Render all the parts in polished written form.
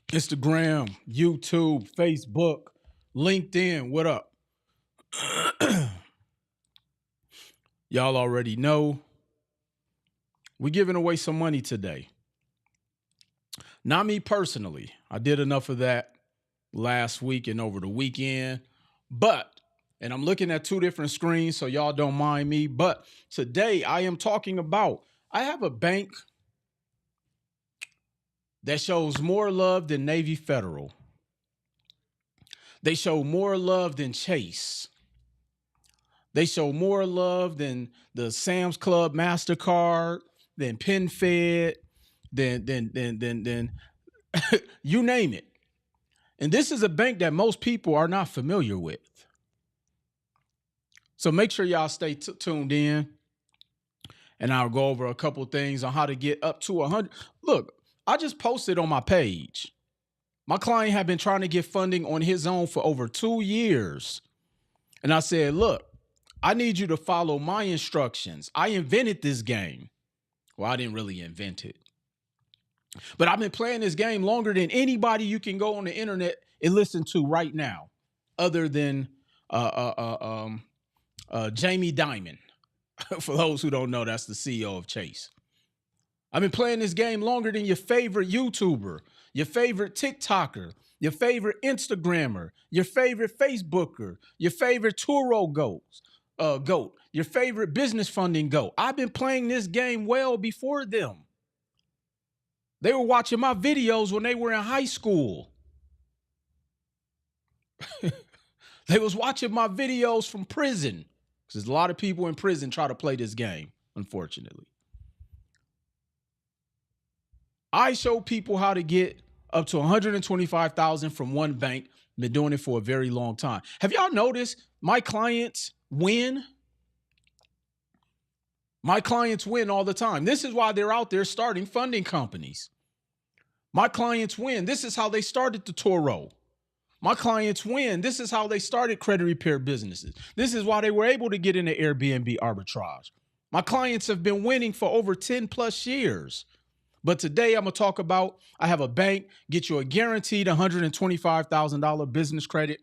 Instagram, YouTube, Facebook, LinkedIn. What up? Y'all already know we're giving away some money today. Not me personally. I did enough of that last week and over the weekend. And I'm looking at two different screens, so y'all don't mind me. But today I am talking about, I have a bank that shows more love than Navy Federal. They show more love than Chase. They show more love than the Sam's Club MasterCard, than PenFed, than you name it. And this is a bank that most people are not familiar with. So make sure y'all stay tuned in, and I'll go over a couple things on how to get up to 100. Look, I just posted on my page. My client had been trying to get funding on his own for over 2 years. And I said, look, I need you to follow my instructions. I invented this game. Well, I didn't really invent it, but I've been playing this game longer than anybody you can go on the internet and listen to right now, other than Jamie Dimon. For those who don't know, that's the CEO of Chase. I've been playing this game longer than your favorite YouTuber, your favorite TikToker, your favorite Instagrammer, your favorite Facebooker, your favorite Turo goat, your favorite business funding goat. I've been playing this game well before them. They were watching my videos when they were in high school. They was watching my videos from prison, because a lot of people in prison try to play this game, unfortunately. I show people how to get up to $125,000 from one bank. Been doing it for a very long time. Have y'all noticed my clients win? My clients win all the time. This is why they're out there starting funding companies. My clients win. This is how they started the Toro. My clients win. This is how they started credit repair businesses. This is why they were able to get into Airbnb arbitrage. My clients have been winning for over 10 plus years. But today I'm going to talk about, I have a bank, get you a guaranteed $125,000 business credit.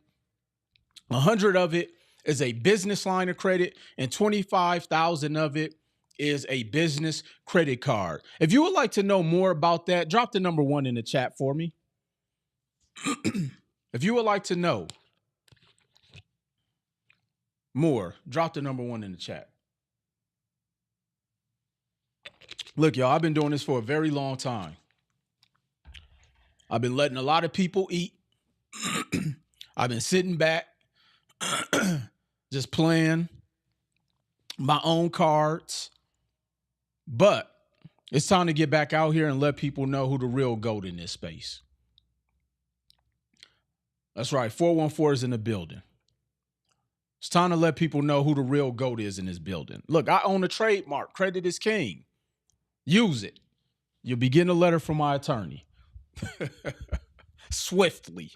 100 of it is a business line of credit, and 25,000 of it is a business credit card. If you would like to know more about that, drop the number 1 in the chat for me. If you would like to know more, drop the number 1 in the chat. Look, y'all, I've been doing this for a very long time. I've been letting a lot of people eat. I've been sitting back, just playing my own cards. But it's time to get back out here and let people know who the real GOAT in this space. That's right. 414 is in the building. It's time to let people know who the real GOAT is in this building. Look, I own a trademark. Credit is king. Use it. You'll be getting a letter from my attorney. Swiftly.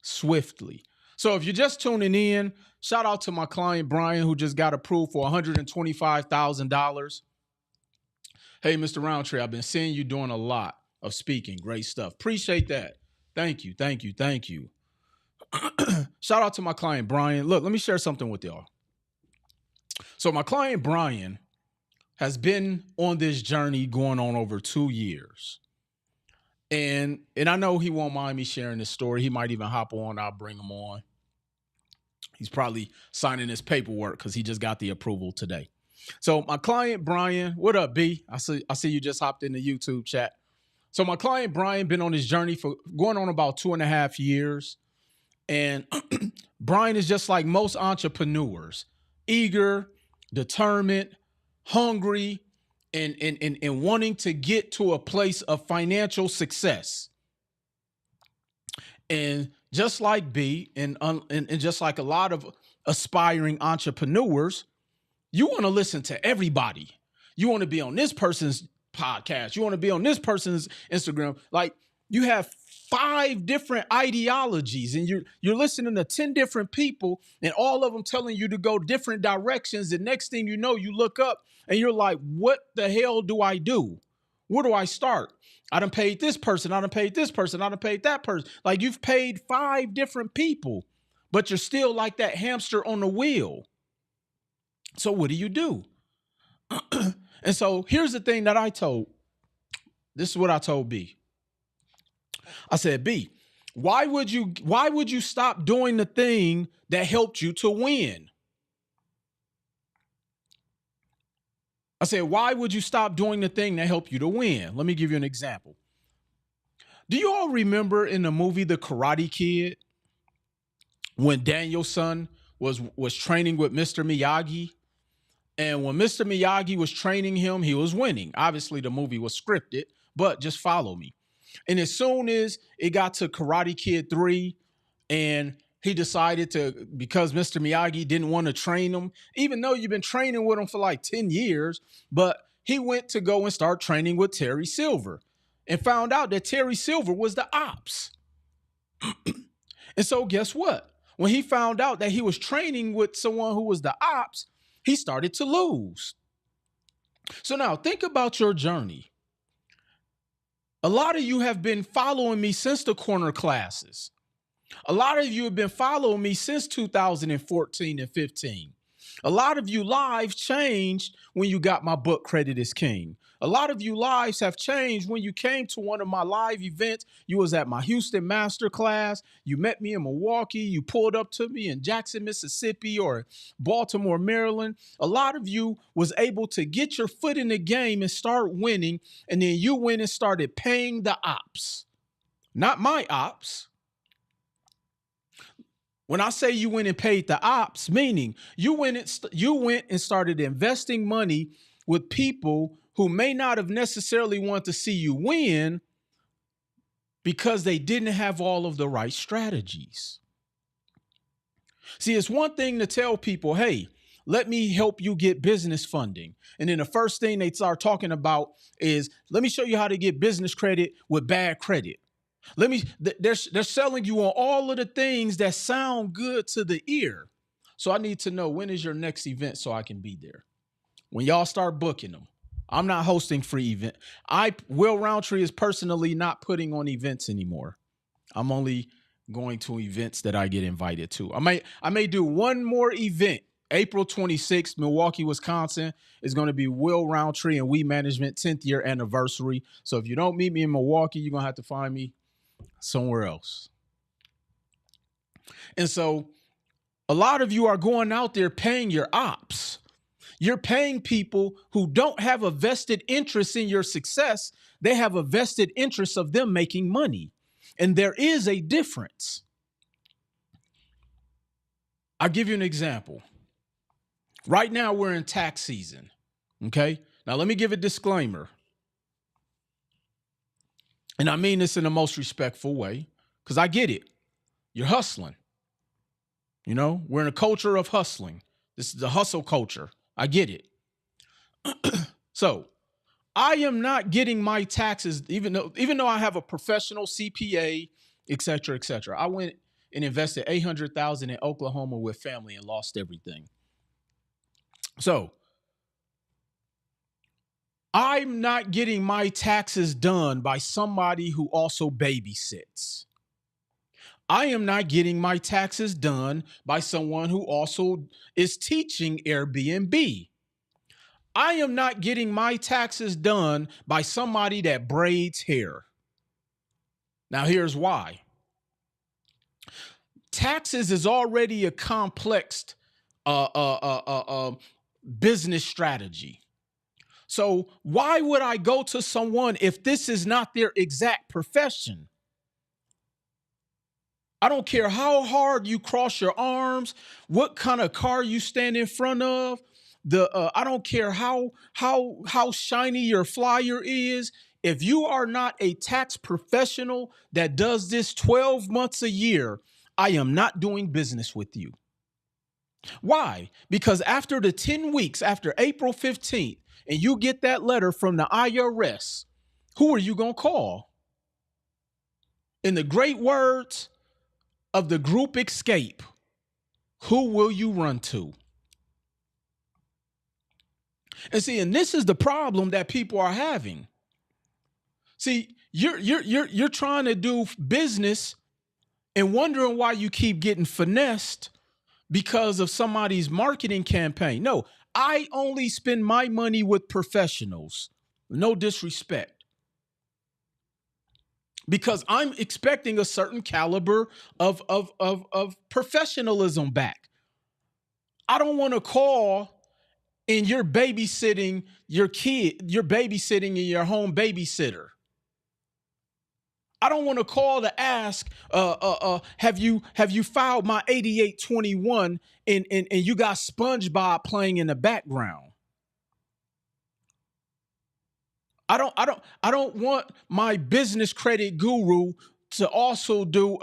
So if you're just tuning in, shout out to my client, Brian, who just got approved for $125,000. Hey, Mr. Roundtree, I've been seeing you doing a lot of speaking. Great stuff. Appreciate that. Thank you. Shout out to my client, Brian. Look, let me share something with y'all. So my client, Brian, has been on this journey going on over 2 years. And I know he won't mind me sharing this story. He might even hop on. I'll bring him on. He's probably signing his paperwork because he just got the approval today. So my client, Brian, what up, B? I see you just hopped in the YouTube chat. So my client, Brian, been on this journey for going on about 2.5 years. And Brian is just like most entrepreneurs, eager, determined, hungry, and wanting to get to a place of financial success. And just like B and just like a lot of aspiring entrepreneurs, you want to listen to everybody. You want to be on this person's podcast. You want to be on this person's Instagram. Like, you have 5 different ideologies and you're listening to 10 different people and all of them telling you to go different directions. The next thing you know, you look up and you're like, what the hell do I do? Where do I start? I done paid this person. I done paid this person. I done paid that person. Like you've paid 5 different people, but you're still like that hamster on the wheel. So what do? And so here's the thing that I told. This is what I told B. I said, B, why would you stop doing the thing that helped you to win? I said, why would you stop doing the thing that helped you to win? Let me give you an example. Do you all remember in the movie The Karate Kid when Daniel-san was training with Mr. Miyagi? And when Mr. Miyagi was training him, he was winning. Obviously, the movie was scripted, but just follow me. And as soon as it got to Karate Kid 3 and he decided to, because Mr. Miyagi didn't want to train him, even though you've been training with him for like 10 years, but he went to go and start training with Terry Silver and found out that Terry Silver was the ops. And so guess what? When he found out that he was training with someone who was the ops, he started to lose. So now think about your journey. A lot of you have been following me since the corner classes. A lot of you have been following me since 2014 and 15. A lot of you lives changed when you got my book, Credit is King. A lot of you lives have changed when you came to one of my live events. You was at my Houston Masterclass. You met me in Milwaukee. You pulled up to me in Jackson, Mississippi or Baltimore, Maryland. A lot of you was able to get your foot in the game and start winning. And then you went and started paying the ops, not my ops. When I say you went and paid the ops, meaning you went and started investing money with people who may not have necessarily want to see you win because they didn't have all of the right strategies. See, it's one thing to tell people, hey, let me help you get business funding. And then the first thing they start talking about is, let me show you how to get business credit with bad credit. They're selling you on all of the things that sound good to the ear. So I need to know, when is your next event so I can be there? When y'all start booking them. I'm not hosting free event. Will Roundtree is personally not putting on events anymore. I'm only going to events that I get invited to. I may do one more event. April 26th, Milwaukee, Wisconsin is going to be Will Roundtree and We Management 10th year anniversary. So if you don't meet me in Milwaukee, you're going to have to find me somewhere else. And so a lot of you are going out there paying your ops. You're paying people who don't have a vested interest in your success. They have a vested interest of them making money. And there is a difference. I'll give you an example. Right now, we're in tax season. Okay. Now, let me give a disclaimer. And I mean this in the most respectful way, because I get it. You're hustling. You know, we're in a culture of hustling. This is the hustle culture. I get it. So I am not getting my taxes, even though I have a professional CPA, et cetera, et cetera. I went and invested $800,000 in Oklahoma with family and lost everything. So I'm not getting my taxes done by somebody who also babysits. I am not getting my taxes done by someone who also is teaching Airbnb. I am not getting my taxes done by somebody that braids hair. Now, here's why. Taxes is already a complex business strategy. So why would I go to someone if this is not their exact profession? I don't care how hard you cross your arms, what kind of car you stand in front of. I don't care how shiny your flyer is. If you are not a tax professional that does this 12 months a year, I am not doing business with you. Why? Because after the 10 weeks, after April 15th, and you get that letter from the IRS, who are you going to call? In the great words of the group Escape, who will you run to? And see, and this is the problem that people are having. See, You're trying to do business and wondering why you keep getting finessed because of somebody's marketing campaign. No, I only spend my money with professionals. No disrespect. Because I'm expecting a certain caliber of professionalism back. I don't want to call and you're babysitting your kid, you're babysitting in your home babysitter. I don't want to call to ask, have you filed my 8821 and you got SpongeBob playing in the background. I don't want my business credit guru to also do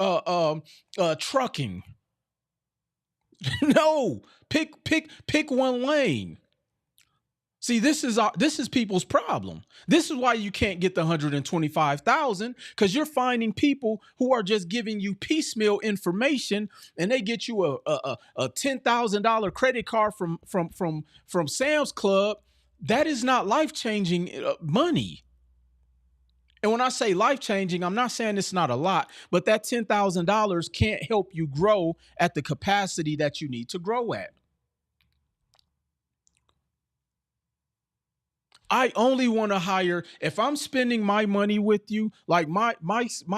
trucking. No, pick one lane. See, this is people's problem. This is why you can't get the 125,000, because you're finding people who are just giving you piecemeal information, and they get you a $10,000 credit card from Sam's Club. That is not life-changing money. And when I say life-changing, I'm not saying it's not a lot, but that $10,000 can't help you grow at the capacity that you need to grow at. I only want to hire, if I'm spending my money with you, like my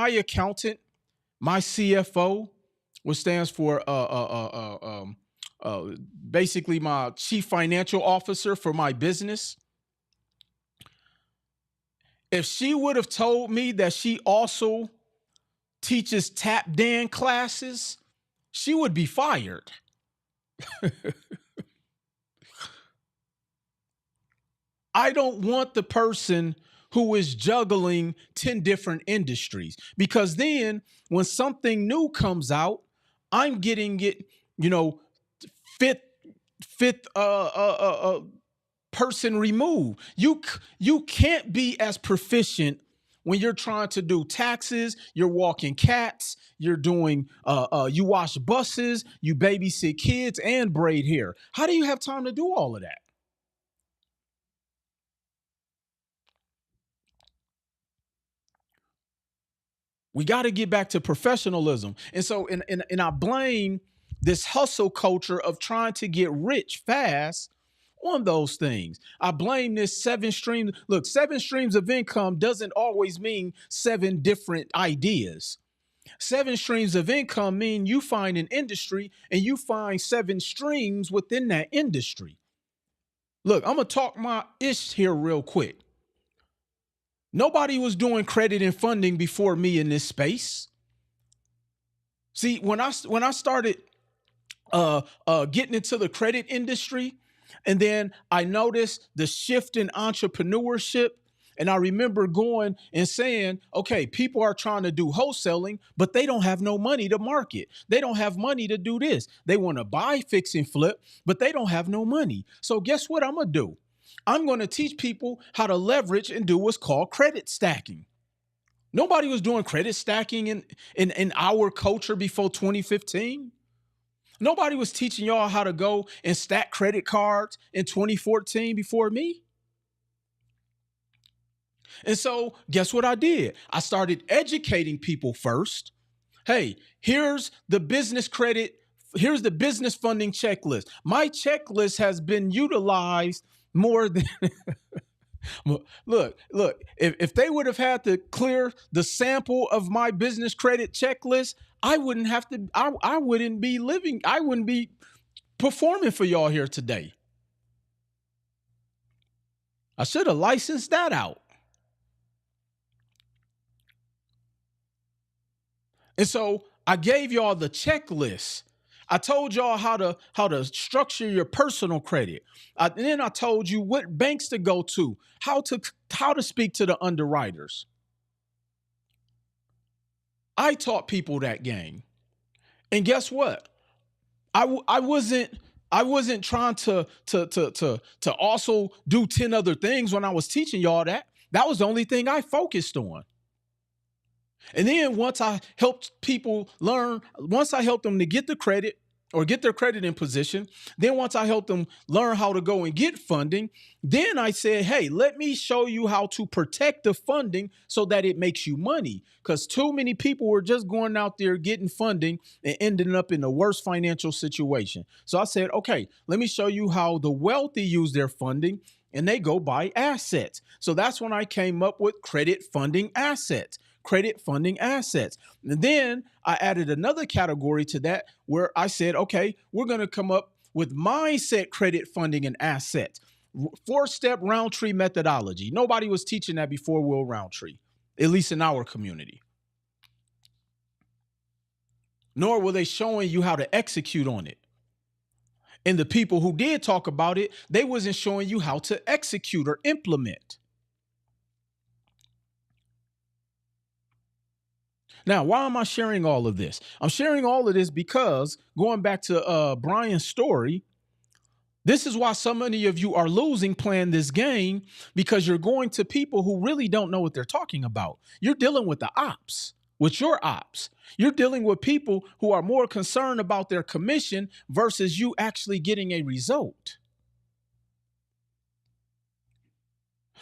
accountant, my CFO, which stands for basically my chief financial officer for my business. If she would have told me that she also teaches tap dance classes, she would be fired. I don't want the person who is juggling 10 different industries, because then when something new comes out, I'm getting it, fifth person removed. You can't be as proficient when you're trying to do taxes, you're walking cats, you're doing you wash buses, you babysit kids and braid hair. How do you have time to do all of that? We got to get back to professionalism. And so, and I blame this hustle culture of trying to get rich fast on those things. I blame this 7 streams. Look, 7 streams of income doesn't always mean 7 different ideas. 7 streams of income mean you find an industry and you find 7 streams within that industry. Look, I'm going to talk my ish here real quick. Nobody was doing credit and funding before me in this space. See, when I started getting into the credit industry, and then I noticed the shift in entrepreneurship, and I remember going and saying, okay, people are trying to do wholesaling, but they don't have no money to market. They don't have money to do this. They want to buy, fix, and flip, but they don't have no money. So guess what I'm going to do? I'm going to teach people how to leverage and do what's called credit stacking. Nobody was doing credit stacking in our culture before 2015. Nobody was teaching y'all how to go and stack credit cards in 2014 before me. And so guess what I did? I started educating people first. Hey, here's the business credit. Here's the business funding checklist. My checklist has been utilized more than look, if they would have had to clear the sample of my business credit checklist, I wouldn't have to, I wouldn't be performing for y'all here today. I should have licensed that out. And so I gave y'all the checklist. I told y'all how to structure your personal credit. And then I told you what banks to go to, how to speak to the underwriters. I taught people that game. And guess what? I wasn't trying to also do 10 other things when I was teaching y'all that. That was the only thing I focused on. And then once I helped people learn, once I helped them to get the credit, or get their credit in position. Then once I helped them learn how to go and get funding, then I said, hey, let me show you how to protect the funding so that it makes you money. Because too many people were just going out there getting funding and ending up in the worst financial situation. So I said, okay, let me show you how the wealthy use their funding and they go buy assets. So that's when I came up with credit funding assets. Credit funding assets. And then I added another category to that where I said, okay, we're going to come up with mindset credit funding and assets. 4-step round tree methodology. Nobody was teaching that before Will Roundtree, at least in our community. Nor were they showing you how to execute on it. And the people who did talk about it, they wasn't showing you how to execute or implement. Now, why am I sharing all of this? I'm sharing all of this because going back to Brian's story, this is why so many of you are losing playing this game, because you're going to people who really don't know what they're talking about. You're dealing with the ops, with your ops. You're dealing with people who are more concerned about their commission versus you actually getting a result.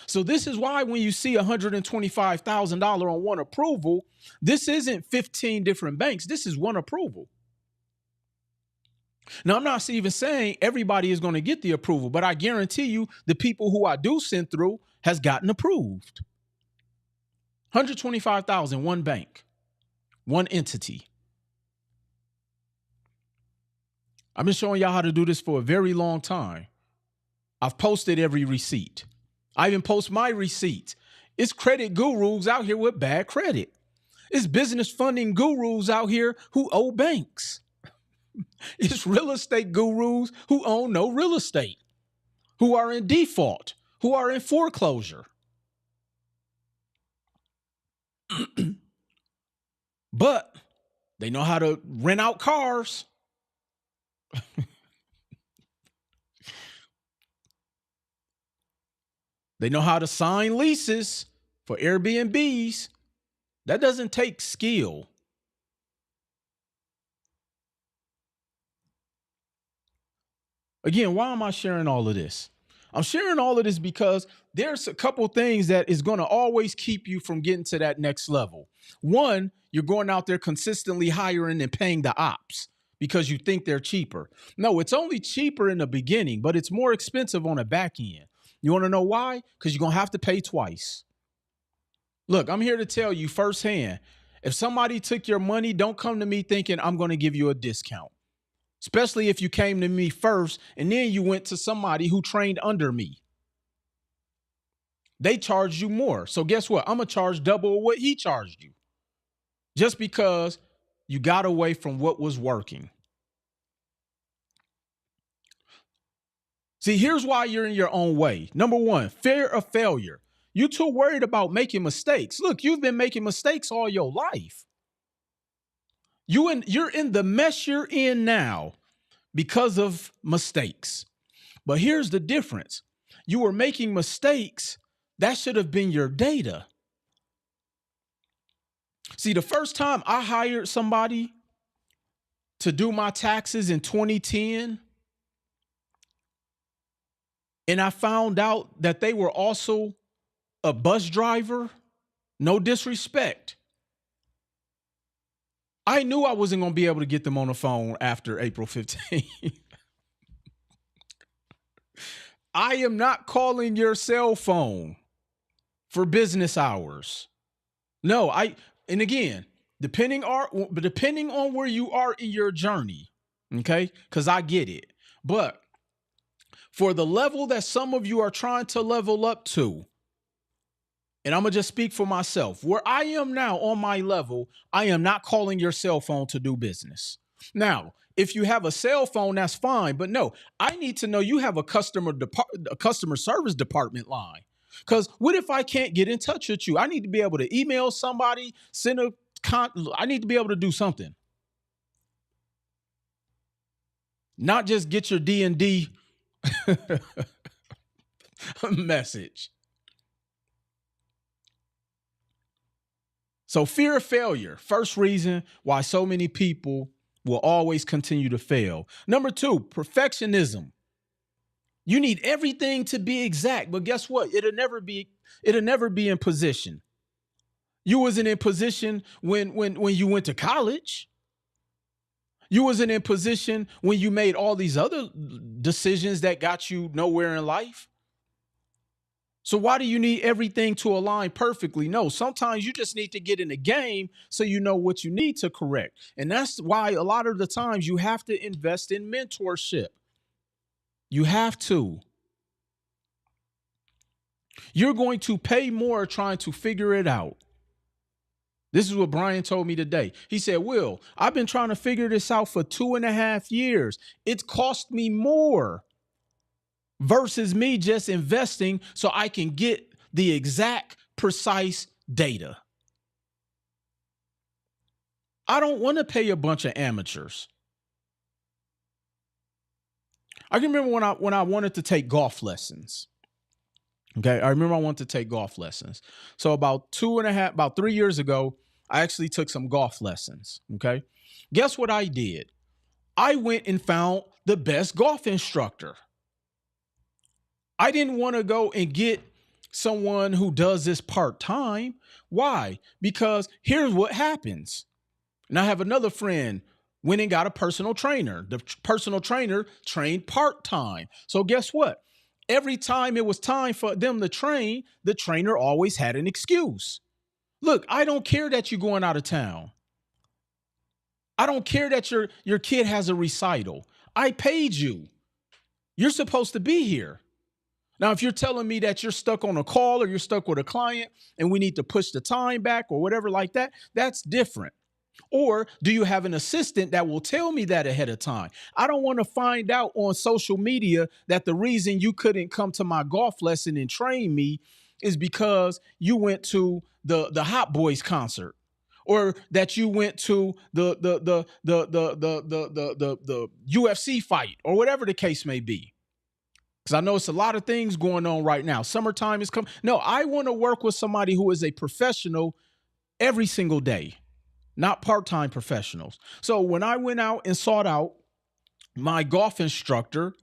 So this is why when you see $125,000 on one approval, this isn't 15 different banks. This is one approval. Now, I'm not even saying everybody is going to get the approval, but I guarantee you the people who I do send through has gotten approved. 125,000, one bank, one entity. I've been showing y'all how to do this for a very long time. I've posted every receipt. I even post my receipts. It's credit gurus out here with bad credit. It's business funding gurus out here who owe banks. It's real estate gurus who own no real estate, who are in default, who are in foreclosure. But they know how to rent out cars. They know how to sign leases for Airbnbs. That doesn't take skill. Again, why am I sharing all of this? I'm sharing all of this because there's a couple things that is going to always keep you from getting to that next level. One, you're going out there consistently hiring and paying the ops because you think they're cheaper. No, it's only cheaper in the beginning, but it's more expensive on the back end. You want to know why? Because you're going to have to pay twice. Look, I'm here to tell you firsthand, if somebody took your money, don't come to me thinking I'm going to give you a discount. Especially if you came to me first and then you went to somebody who trained under me. They charged you more. So guess what? I'm going to charge double what he charged you. Just because you got away from what was working. See, here's why you're in your own way. Number one, fear of failure. You're too worried about making mistakes. Look, you've been making mistakes all your life. You're in the mess you're in now because of mistakes. But here's the difference. You were making mistakes. That should have been your data. See, the first time I hired somebody to do my taxes in 2010, and I found out that they were also a bus driver, no disrespect, I knew I wasn't going to be able to get them on the phone after April 15th. I am not calling your cell phone for business hours. No, and again, depending on where you are in your journey, okay? Because I get it. But for the level that some of you are trying to level up to, and I'm going to just speak for myself. Where I am now on my level, I am not calling your cell phone to do business. Now, if you have a cell phone, that's fine. But no, I need to know you have a customer service department line. Because what if I can't get in touch with you? I need to be able to email somebody, I need to be able to do something. Not just get your D&D message. So fear of failure, first reason why so many people will always continue to fail. Number two, perfectionism. You need everything to be exact, but guess what? It'll never be in position. You wasn't in position when you went to college. You wasn't in position when you made all these other decisions that got you nowhere in life. So why do you need everything to align perfectly? No, sometimes you just need to get in the game so you know what you need to correct. And that's why a lot of the times you have to invest in mentorship. You have to. You're going to pay more trying to figure it out. This is what Brian told me today. He said, Will, I've been trying to figure this out for 2.5 years. It's cost me more versus me just investing so I can get the exact, precise data. I don't want to pay a bunch of amateurs. I can remember when I wanted to take golf lessons. Okay, I remember I wanted to take golf lessons. So about 3 years ago, I actually took some golf lessons. Okay, guess what I did? I went and found the best golf instructor. I didn't want to go and get someone who does this part-time. Why? Because here's what happens. And I have another friend went and got a personal trainer. The personal trainer trained part-time. So guess what? Every time it was time for them to train, the trainer always had an excuse. Look, I don't care that you're going out of town. I don't care that your kid has a recital. I paid you. You're supposed to be here. Now, if you're telling me that you're stuck on a call or you're stuck with a client and we need to push the time back or whatever like that, that's different. Or do you have an assistant that will tell me that ahead of time? I don't want to find out on social media that the reason you couldn't come to my golf lesson and train me is because you went to the Hot Boys concert, or that you went to the UFC fight, or whatever the case may be. Because I know it's a lot of things going on right now. Summertime is coming. No, I want to work with somebody who is a professional every single day, not part-time professionals. So when I went out and sought out my golf instructor,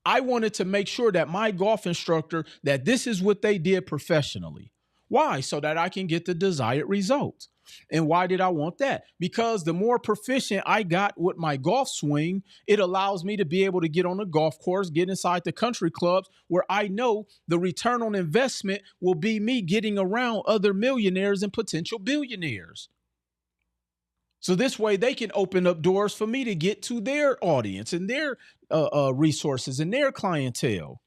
I wanted to make sure that my golf instructor, that this is what they did professionally. Why? So that I can get the desired results. And why did I want that? Because the more proficient I got with my golf swing, it allows me to be able to get on the golf course, get inside the country clubs where I know the return on investment will be me getting around other millionaires and potential billionaires. So this way they can open up doors for me to get to their audience and their resources and their clientele.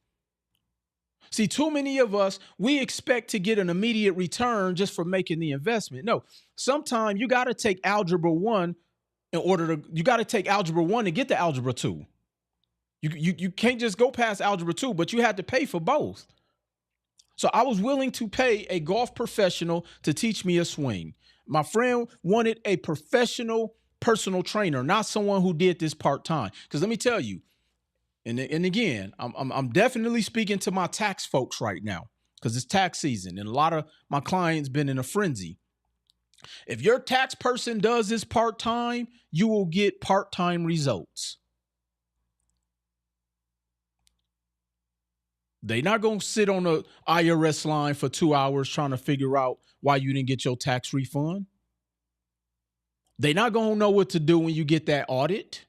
See, too many of us, we expect to get an immediate return just for making the investment. No, sometimes you got to take algebra 1 you got to take algebra 1 to get to algebra 2. You can't just go past algebra 2, but you had to pay for both. So I was willing to pay a golf professional to teach me a swing. My friend wanted a professional personal trainer, not someone who did this part-time. Because let me tell you, and again, I'm definitely speaking to my tax folks right now because it's tax season and a lot of my clients been in a frenzy. If your tax person does this part-time, you will get part-time results. They're not going to sit on the IRS line for 2 hours trying to figure out why you didn't get your tax refund. They're not going to know what to do when you get that audit.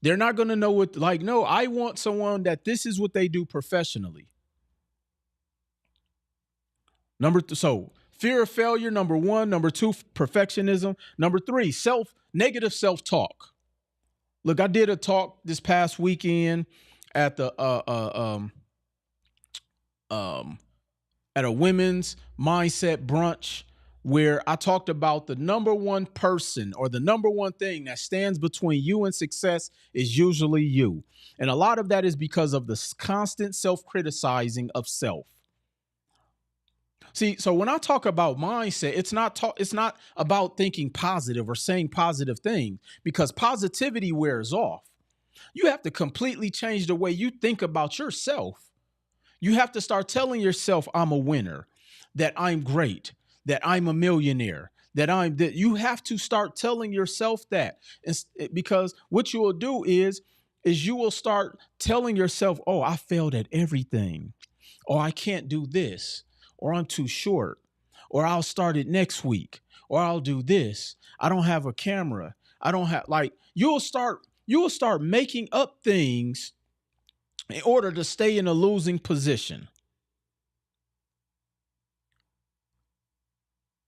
They're not going to know no, I want someone that this is what they do professionally. So fear of failure, number 1. Number 2, perfectionism. Number 3, negative self-talk. Look, I did a talk this past weekend at at a women's mindset brunch where I talked about the number one person or the number one thing that stands between you and success is usually you. And a lot of that is because of the constant self-criticizing of self. See, so when I talk about mindset, it's not about thinking positive or saying positive things, because positivity wears off. You have to completely change the way you think about yourself. You have to start telling yourself, I'm a winner, that I'm great, that I'm a millionaire, that you have to start telling yourself that. Because what you will do is you will start telling yourself, oh, I failed at everything, or I can't do this, or I'm too short, or I'll start it next week, or I'll do this. I don't have a camera. I don't have, like, you will start making up things in order to stay in a losing position.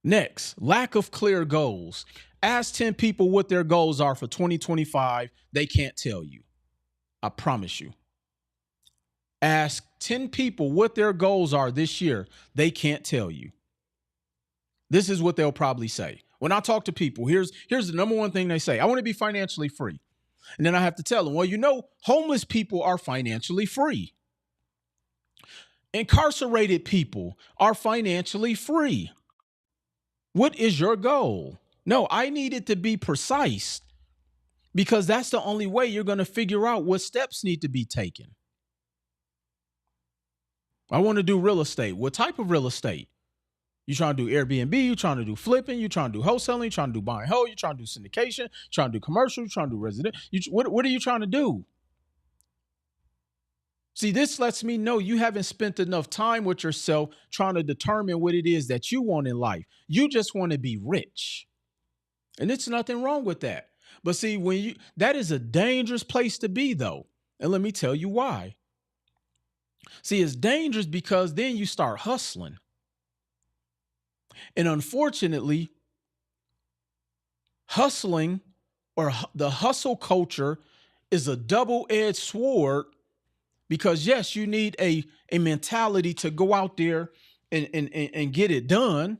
Next, lack of clear goals. Ask 10 people what their goals are for 2025. They can't tell you. I promise you. Ask 10 people what their goals are this year. They can't tell you. This is what they'll probably say. When I talk to people, here's the number one thing they say. I want to be financially free. And then I have to tell them, well, homeless people are financially free. Incarcerated people are financially free. What is your goal? No, I need it to be precise, because that's the only way you're going to figure out what steps need to be taken. I want to do real estate. What type of real estate? You trying to do Airbnb? You trying to do flipping? You trying to do wholesaling? You trying to do buy and hold? You trying to do syndication? You trying to do commercial? You trying to do resident? What are you trying to do? See, this lets me know you haven't spent enough time with yourself trying to determine what it is that you want in life. You just want to be rich. And it's nothing wrong with that. But see, that is a dangerous place to be, though. And let me tell you why. See, it's dangerous because then you start hustling. And unfortunately, hustling, or the hustle culture, is a double-edged sword, because yes, you need a mentality to go out there and get it done.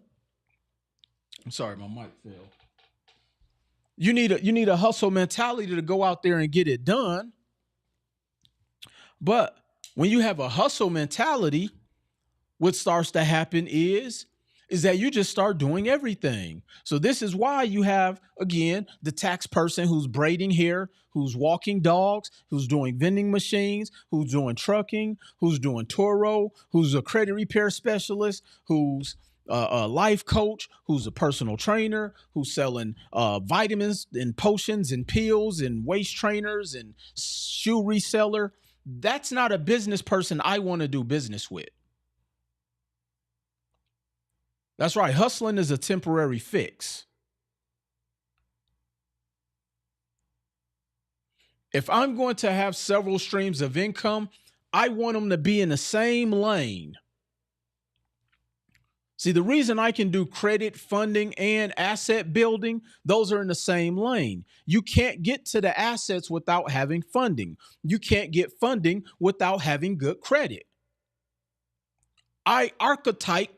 I'm sorry, my mic fell. You need a hustle mentality to go out there and get it done. But when you have a hustle mentality, what starts to happen is that you just start doing everything. So this is why you have, again, the tax person who's braiding hair, who's walking dogs, who's doing vending machines, who's doing trucking, who's doing Turo, who's a credit repair specialist, who's a life coach, who's a personal trainer, who's selling vitamins and potions and pills and waist trainers and shoe reseller. That's not a business person I want to do business with. That's right. Hustling is a temporary fix. If I'm going to have several streams of income, I want them to be in the same lane. See, the reason I can do credit funding and asset building, those are in the same lane. You can't get to the assets without having funding. You can't get funding without having good credit. I archetyped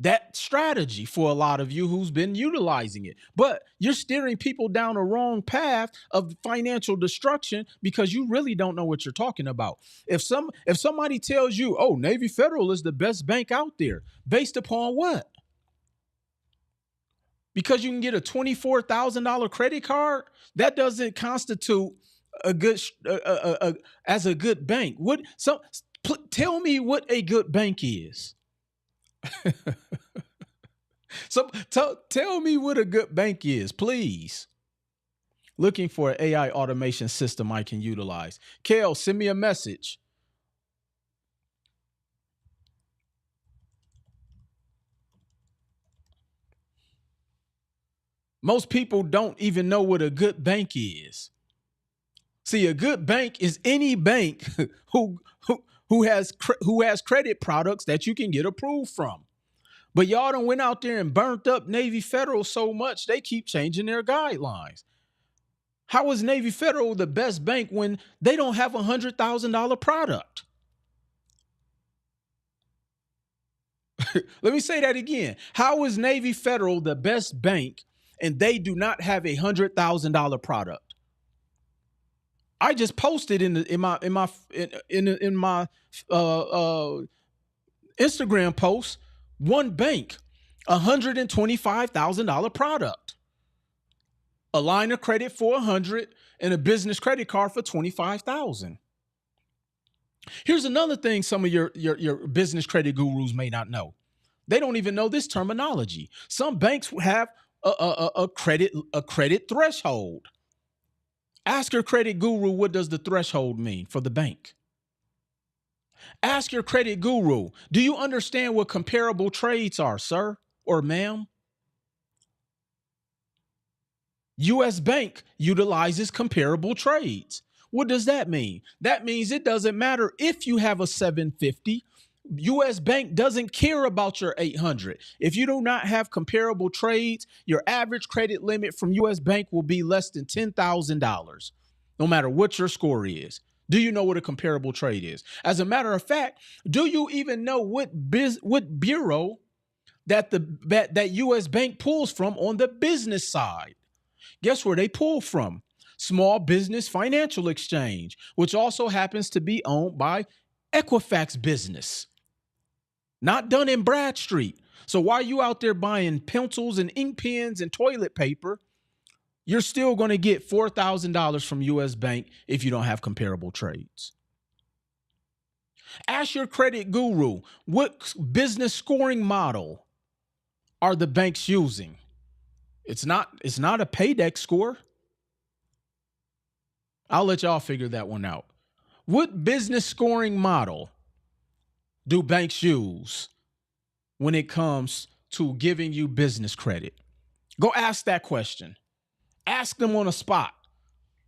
that strategy for a lot of you who's been utilizing it, but you're steering people down a wrong path of financial destruction because you really don't know what you're talking about. If somebody tells you, oh, Navy Federal is the best bank out there, based upon what? Because you can get a $24,000 credit card, that doesn't constitute a good as a good bank. Tell me what a good bank is. So tell me what a good bank is, please. Looking for an AI automation system I can utilize. Kale, send me a message. Most people don't even know what a good bank is. See, a good bank is any bank who has credit products that you can get approved from. But y'all done went out there and burnt up Navy Federal so much, they keep changing their guidelines. How is Navy Federal the best bank when they don't have a $100,000 product? Let me say that again. How is Navy Federal the best bank and they do not have a $100,000 product? I just posted in my Instagram post, one bank, $125,000 product, a line of credit for $100 and a business credit card for $25,000. Here's another thing some of your business credit gurus may not know. They don't even know this terminology. Some banks have a credit threshold. Ask your credit guru, what does the threshold mean for the bank? Ask your credit guru, do you understand what comparable trades are, sir or ma'am? US Bank utilizes comparable trades. What does that mean? That means it doesn't matter if you have a 750. US Bank doesn't care about your 800. If you do not have comparable trades, your average credit limit from US Bank will be less than $10,000, no matter what your score is. Do you know what a comparable trade is? As a matter of fact, do you even know what bureau that US Bank pulls from on the business side? Guess where they pull from? Small Business Financial Exchange, which also happens to be owned by Equifax Business, not Dun & Bradstreet. So while you out there buying pencils and ink pens and toilet paper, you're still going to get $4,000 from US Bank if you don't have comparable trades. Ask your credit guru, what business scoring model are the banks using? It's not a Paydex score. I'll let y'all figure that one out. What business scoring model do banks use when it comes to giving you business credit? Go ask that question. Ask them on the spot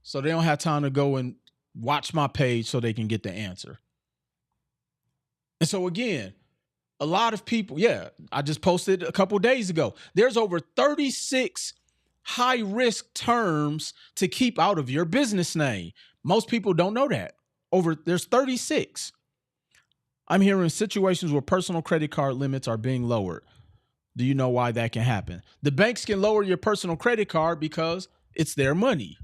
so they don't have time to go and watch my page so they can get the answer. And so again, a lot of people, I just posted a couple days ago. There's over 36 high-risk terms to keep out of your business name. Most people don't know that. There's 36. I'm hearing situations where personal credit card limits are being lowered. Do you know why that can happen? The banks can lower your personal credit card because it's their money.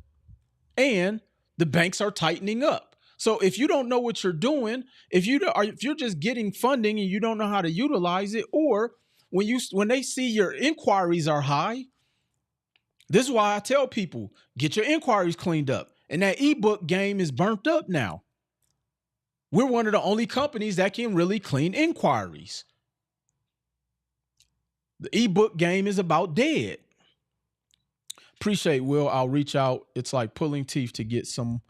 And the banks are tightening up. So if you don't know what you're doing, if you're just getting funding and you don't know how to utilize it, or when they see your inquiries are high, this is why I tell people, get your inquiries cleaned up. And that ebook game is burnt up now. We're one of the only companies that can really clean inquiries. The ebook game is about dead. Appreciate, Will. I'll reach out. It's like pulling teeth to get some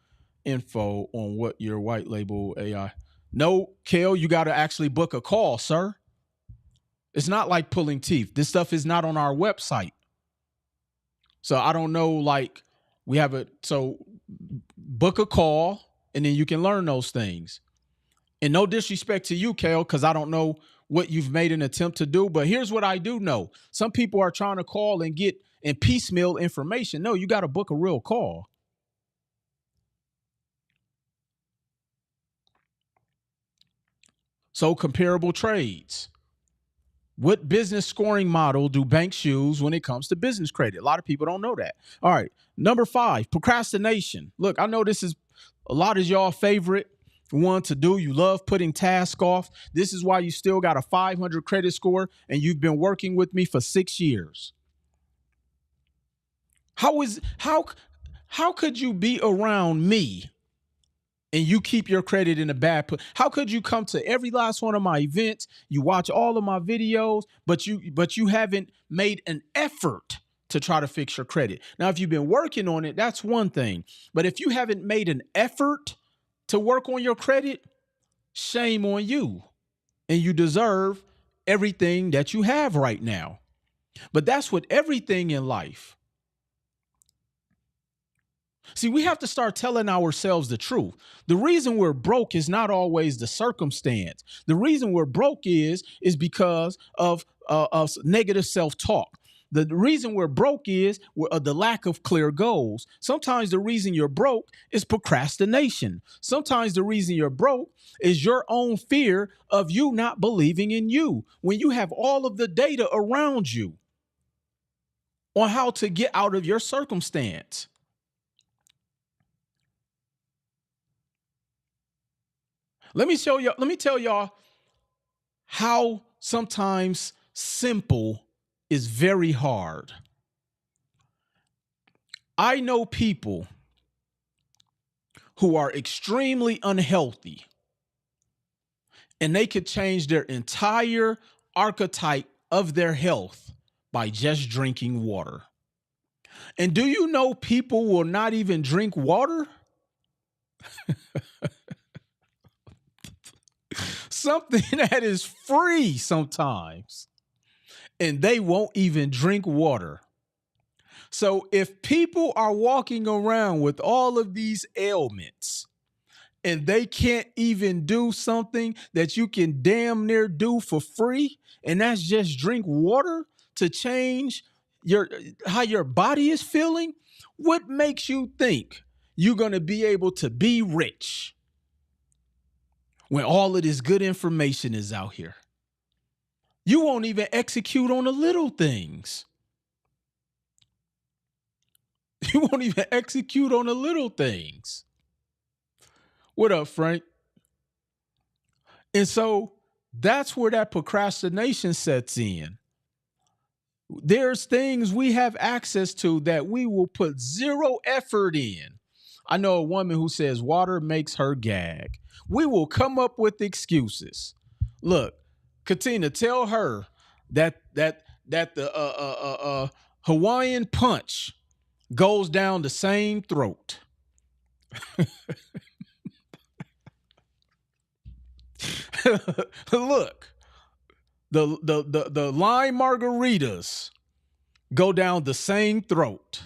info on what your white label AI. No, Kale, you got to actually book a call, sir. It's not like pulling teeth. This stuff is not on our website. So I don't know, so book a call and then you can learn those things. And no disrespect to you, Kale, because I don't know what you've made an attempt to do, but here's what I do know. Some people are trying to call and get and piecemeal information. No, you got to book a real call. So comparable trades. What business scoring model do banks use when it comes to business credit? A lot of people don't know that. All right. Number 5, procrastination. Look, I know this is a lot of y'all favorite one to do. You love putting tasks off. This is why you still got a 500 credit score and you've been working with me for 6 years. How could you be around me and you keep your credit in a bad put? How could you come to every last one of my events? You watch all of my videos, but you haven't made an effort to try to fix your credit. Now, if you've been working on it, that's one thing. But if you haven't made an effort to work on your credit, shame on you. And you deserve everything that you have right now. But that's with everything in life. See, we have to start telling ourselves the truth. The reason we're broke is not always the circumstance. The reason we're broke is because of negative self-talk. The reason we're broke is the lack of clear goals. Sometimes the reason you're broke is procrastination. Sometimes the reason you're broke is your own fear of you not believing in you when you have all of the data around you on how to get out of your circumstance. Let me tell y'all how sometimes simple is very hard. I know people who are extremely unhealthy and they could change their entire archetype of their health by just drinking water. And do you know people will not even drink water? Something that is free sometimes, and they won't even drink water. So if people are walking around with all of these ailments and they can't even do something that you can damn near do for free, and that's just drink water to change how your body is feeling, what makes you think you're going to be able to be rich when all of this good information is out here? You won't even execute on the little things. You won't even execute on the little things. What up, Frank? And so that's where that procrastination sets in. There's things we have access to that we will put zero effort in. I know a woman who says water makes her gag. We will come up with excuses. Look, Katina, tell her that the Hawaiian punch goes down the same throat. Look, the lime margaritas go down the same throat.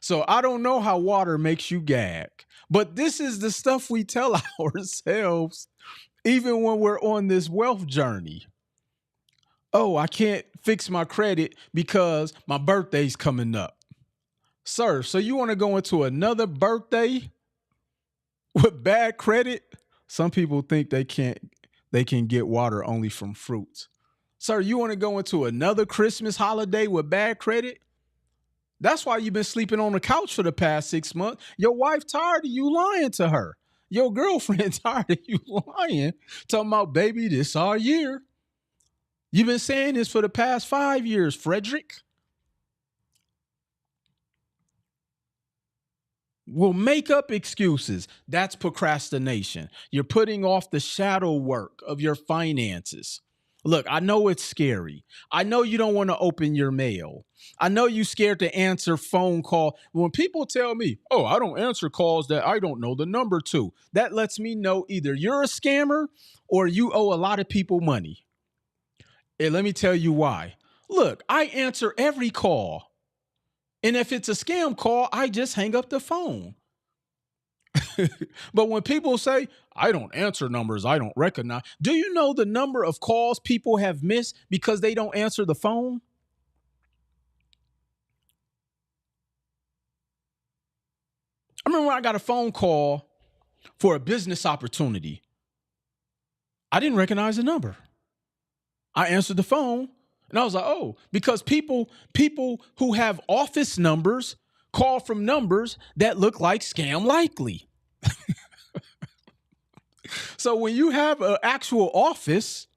So I don't know how water makes you gag, but this is the stuff we tell ourselves even when we're on this wealth journey. Oh, I can't fix my credit because my birthday's coming up. Sir, so you want to go into another birthday with bad credit? Some people think they can get water only from fruits. Sir, you want to go into another Christmas holiday with bad credit? That's why you've been sleeping on the couch for the past 6 months. Your wife tired of you lying to her. Your girlfriend tired of you lying, talking about, baby, this our year. You've been saying this for the past 5 years, Frederick. We'll make up excuses. That's procrastination. You're putting off the shadow work of your finances. Look, I know it's scary. I know you don't want to open your mail. I know you're scared to answer phone call. When people tell me, oh, I don't answer calls that I don't know the number to, that lets me know either you're a scammer or you owe a lot of people money. And let me tell you why. Look, I answer every call. And if it's a scam call, I just hang up the phone. But when people say, I don't answer numbers I don't recognize, do you know the number of calls people have missed because they don't answer the phone? I remember when I got a phone call for a business opportunity. I didn't recognize the number. I answered the phone and I was like, oh, because people who have office numbers call from numbers that look like scam likely. So when you have an actual office,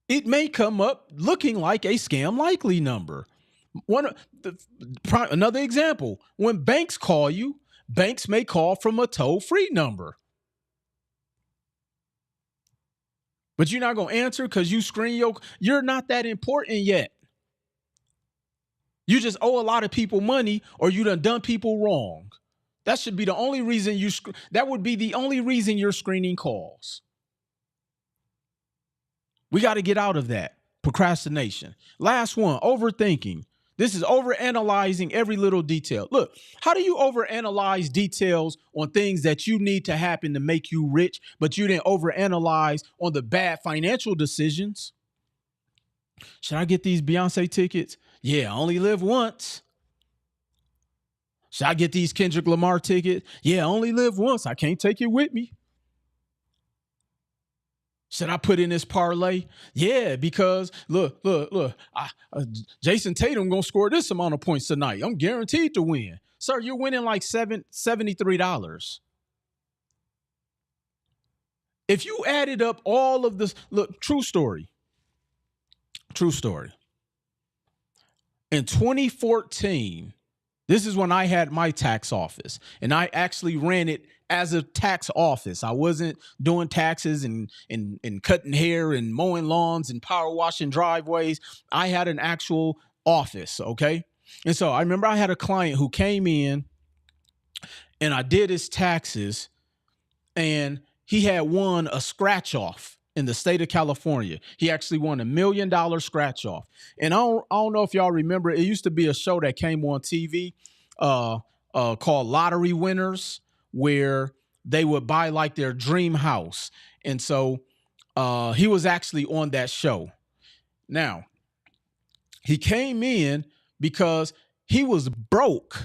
it may come up looking like a scam likely number. Another example, when banks call you, banks may call from a toll-free number. But you're not going to answer because you're not that important yet. You just owe a lot of people money or you done people wrong. That should be the only reason that would be the only reason you're screening calls. We got to get out of that. Procrastination. Last one, overthinking. This is overanalyzing every little detail. Look, how do you overanalyze details on things that you need to happen to make you rich, but you didn't overanalyze on the bad financial decisions? Should I get these Beyonce tickets? Yeah, I only live once. Should I get these Kendrick Lamar tickets? Yeah, I only live once. I can't take it with me. Should I put in this parlay? Yeah, because look, Jason Tatum gonna score this amount of points tonight. I'm guaranteed to win. Sir, you're winning like $73. If you added up all of this, look, true story. In 2014, This is when I had my tax office, and I actually ran it as a tax office. I wasn't doing taxes and cutting hair and mowing lawns and power washing driveways. I had an actual office, okay? And so I remember I had a client who came in and I did his taxes, and he had won a scratch off in the state of California. He actually won $1 million scratch off. And I don't know if y'all remember, it used to be a show that came on TV called Lottery Winners, where they would buy like their dream house. And so he was actually on that show. Now, he came in because he was broke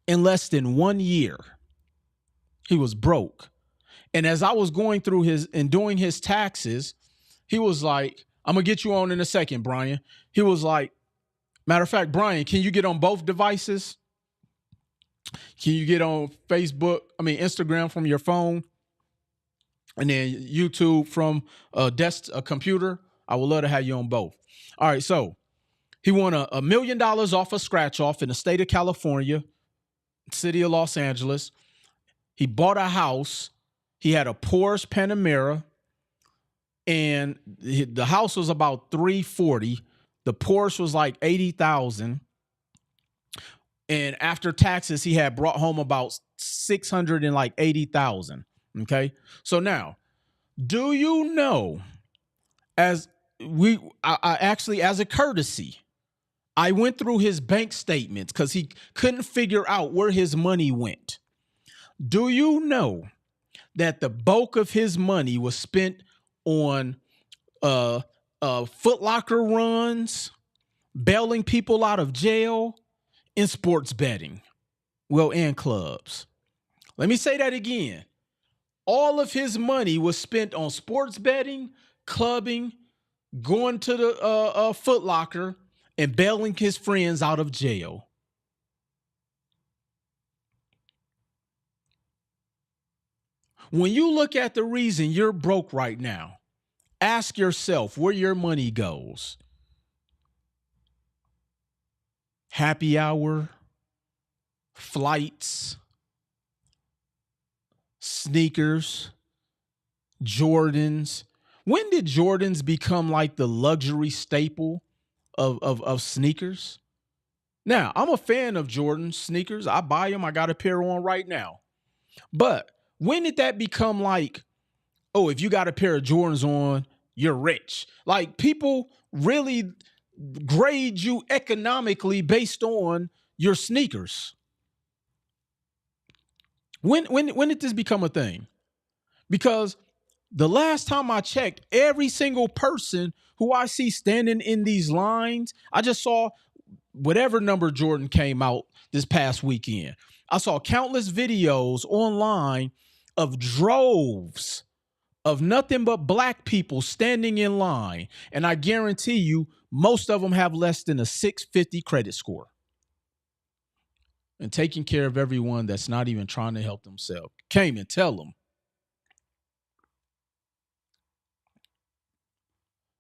in less than 1 year. He was broke. And as I was going through doing his taxes, he was like, I'm going to get you on in a second, Brian. He was like, matter of fact, Brian, can you get on both devices? Can you get on Instagram from your phone and then YouTube from a computer? I would love to have you on both. All right. So he won $1 million off a scratch off in the state of California, city of Los Angeles. He bought a house. He had a Porsche Panamera, and the house was about $340,000. The Porsche was like $80,000. And after taxes, he had brought home about $680,000. Okay. So now, do you know, as a courtesy, I went through his bank statements because he couldn't figure out where his money went. Do you know that the bulk of his money was spent on Foot Locker runs, bailing people out of jail, and sports betting? Well, and clubs. Let me say that again. All of his money was spent on sports betting, clubbing, going to the Foot Locker, and bailing his friends out of jail. When you look at the reason you're broke right now, ask yourself where your money goes. Happy hour, flights, sneakers, Jordans. When did Jordans become like the luxury staple of sneakers? Now, I'm a fan of Jordan sneakers. I buy them. I got a pair on right now. But when did that become like, oh, if you got a pair of Jordans on, you're rich? Like, people really grade you economically based on your sneakers. When did this become a thing? Because the last time I checked, every single person who I see standing in these lines, I just saw whatever number Jordan came out this past weekend. I saw countless videos online of droves of nothing but black people standing in line. And I guarantee you, most of them have less than a 650 credit score. And taking care of everyone that's not even trying to help themselves. Came and tell them.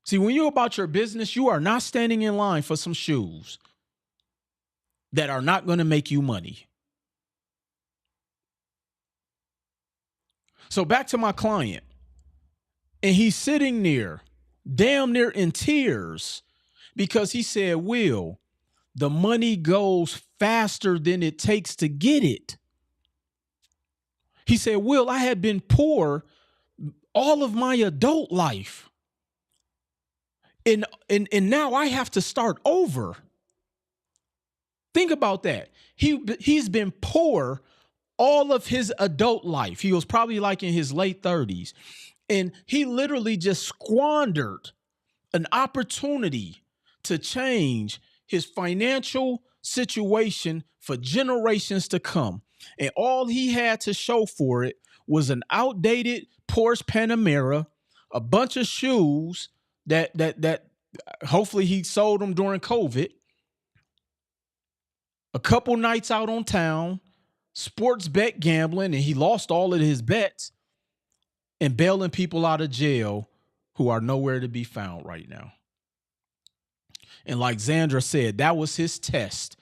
See, when you're about your business, you are not standing in line for some shoes that are not going to make you money. So back to my client. And he's sitting there, damn near in tears, because he said, Will, the money goes faster than it takes to get it. He said, Will, I had been poor all of my adult life. And now I have to start over. Think about that. He's been poor all of his adult life. He was probably like in his late 30s. And he literally just squandered an opportunity to change his financial situation for generations to come. And all he had to show for it was an outdated Porsche Panamera, a bunch of shoes that hopefully he sold them during COVID, a couple nights out on town, sports bet gambling, and he lost all of his bets, and bailing people out of jail who are nowhere to be found right now. And like Zandra said, that was his test.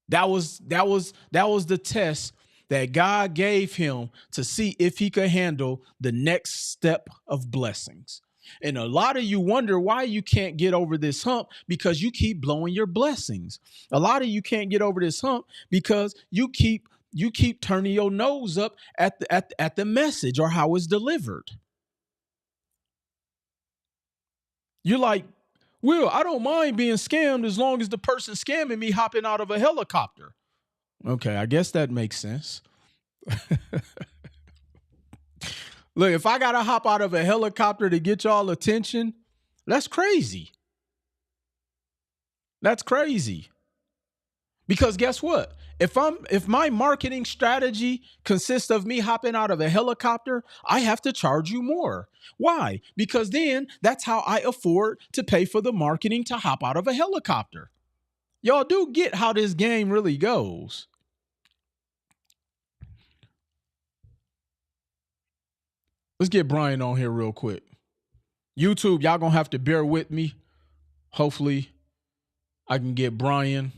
That was the test that God gave him to see if he could handle the next step of blessings. And a lot of you wonder why you can't get over this hump because you keep blowing your blessings. A lot of you can't get over this hump because you keep turning your nose up at the message or how it's delivered. You're like, Will, I don't mind being scammed as long as the person scamming me hopping out of a helicopter. Okay, I guess that makes sense. Look, if I gotta hop out of a helicopter to get y'all attention, that's crazy. That's crazy. Because guess what? If my marketing strategy consists of me hopping out of a helicopter, I have to charge you more. Why? Because then that's how I afford to pay for the marketing to hop out of a helicopter. Y'all do get how this game really goes. Let's get Brian on here real quick. YouTube, y'all gonna have to bear with me. Hopefully, I can get Brian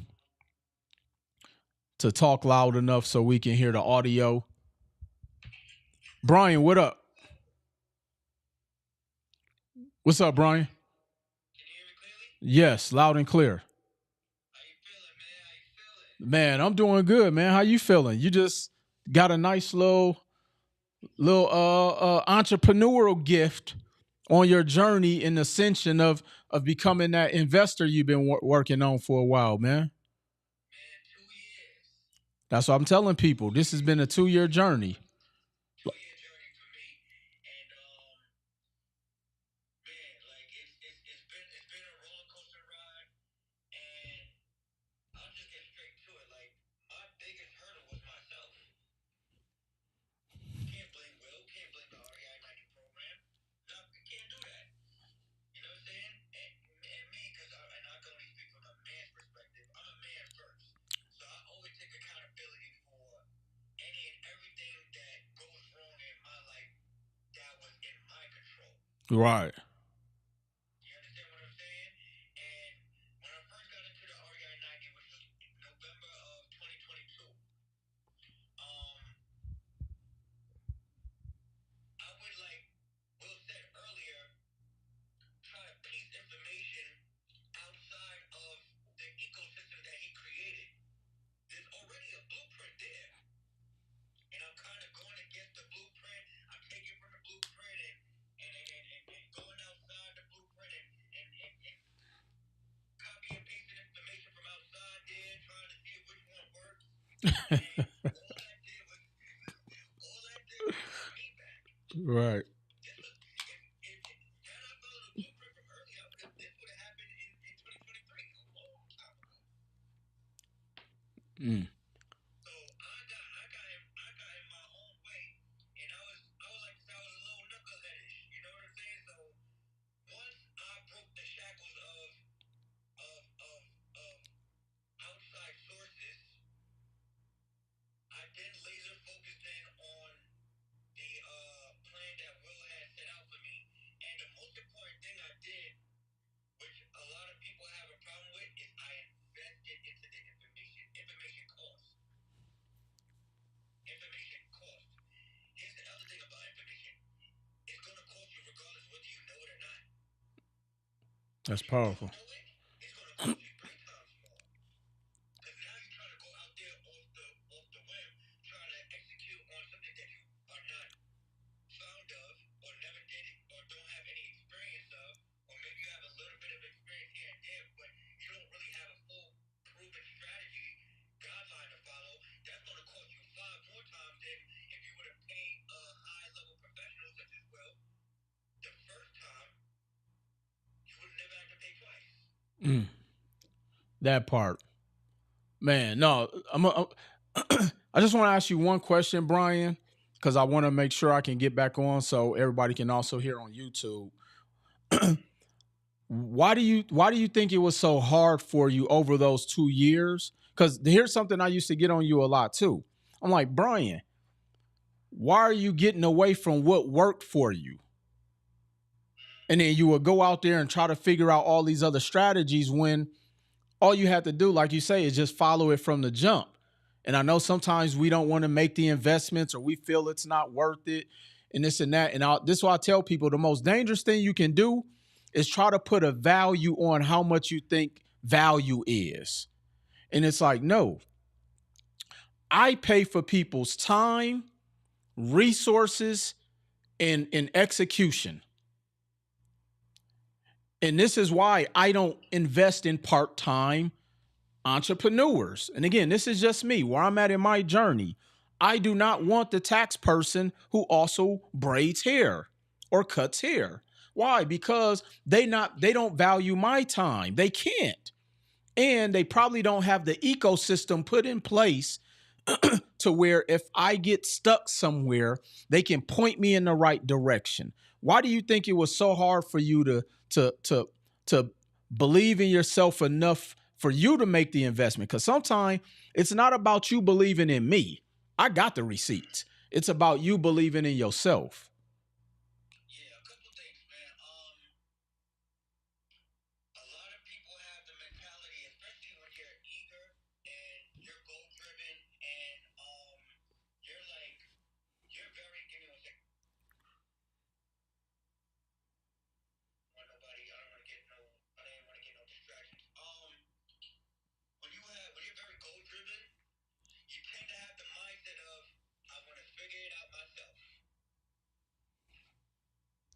to talk loud enough so we can hear the audio. Brian, what up? What's up, Brian? Can you hear me clearly? Yes, loud and clear. How you feeling, man? How you feeling? Man, I'm doing good, man. How you feeling? You just got a nice little entrepreneurial gift on your journey in ascension of becoming that investor you've been working on for a while, man. 2 years. That's what I'm telling people. This has been a 2-year journey. 2-year journey for me, and man, like it's been a roller coaster ride, and I'll just get straight to it. Like my biggest hurdle was myself. Can't blame Will. Can't blame the REI 90 program. No, we can't do that. You know what I'm saying? And me, because I can only speak from a man's perspective. I'm a man first, so I always take accountability for any and everything that goes wrong in my life that was in my control. Right. You understand what I'm saying? And when I first got into the REI 90, which was November of 2022, I would, like Will said earlier, try to piece information outside of the ecosystem that he created. There's already a blueprint there, and I'm kind of going against the blueprint. I'm taking from the blueprint and going outside the blueprint and copy and pasting information from outside there, trying to see which one works. And all that did was hold me back. Right. Mm. So I got in my own way, and I was a little knuckleheadish. You know what I'm saying? So once I broke the shackles of outside sources, I then laser focused in on the plan that Will had set out for me. And the most important thing I did, which a lot of people have a problem with, is I invested into the information. Information costs. Information costs. Here's the other thing about information. It's going to cost you regardless whether you know it or not. That's powerful. If you don't know it, it's going to cost you 3 times more. Because now you're trying to go out there off the whim, trying to execute on something that you are not found of, or never did it, or don't have any experience of, or maybe you have a little bit of experience here and there, but you don't really have a full proven strategy guideline to follow. That's going to cost you 5 more times than if you would have paid a high level professional such as Will. The first time, you would never have to pay twice. That part. Man, no, I just want to ask you one question, Brian, because I want to make sure I can get back on so everybody can also hear on YouTube. Why do you think it was so hard for you over those 2 years? Because here's something I used to get on you a lot too. I'm like, Brian, why are you getting away from what worked for you? And then you would go out there and try to figure out all these other strategies when All you have to do, like you say, is just follow it from the jump. And I know sometimes we don't want to make the investments, or we feel it's not worth it, and this and that. And this is why I tell people the most dangerous thing you can do is try to put a value on how much you think value is. And it's like, no, I pay for people's time, resources, and execution. And this is why I don't invest in part-time entrepreneurs. And again, this is just me, where I'm at in my journey. I do not want the tax person who also braids hair or cuts hair. Why? Because they don't value my time. They can't. And they probably don't have the ecosystem put in place to where if I get stuck somewhere, they can point me in the right direction. Why do you think it was so hard for you to believe in yourself enough for you to make the investment? Because sometimes it's not about you believing in me. I got the receipts. It's about you believing in yourself. Yeah, a couple things, man. A lot of people have the mentality, especially when you're eager and you're goal driven, and you're like, you're very. Give me one second. I don't want to get no. I didn't want to get no distractions. When you're very goal driven, you tend to have the mindset of, I want to figure it out myself.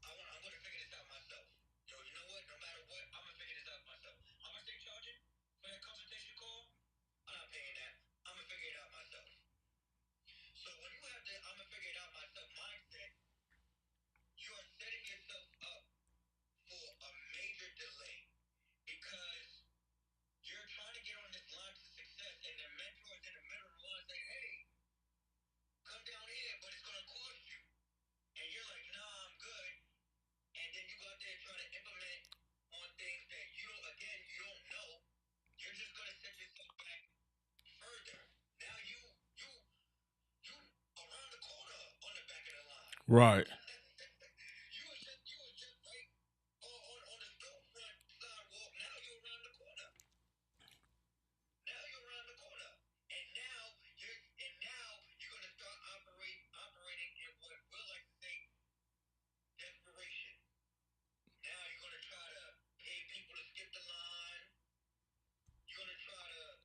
I'm going to figure this out myself. Yo, you know what? No matter what, I'm going to figure this out myself. How much they charging for that consultation call? I'm not paying that. I'm going to figure it out myself. So when you have the I'm going to figure it out myself mindset, you are setting yourself up for a major delay, because you're trying to get on this line to success, and the mentor is in the middle of the line saying, hey, come down here, but it's going to cost you. And you're like, nah, I'm good. And then you go out there trying to implement on things that you don't know. You're just going to set yourself back further. Now you around the corner on the back of the line. Right. You was just right on the storefront sidewalk. Now you're around the corner. And now you're going to start operating in what Will like to say, desperation. Now you're going to try to pay people to skip the line. You're going to try to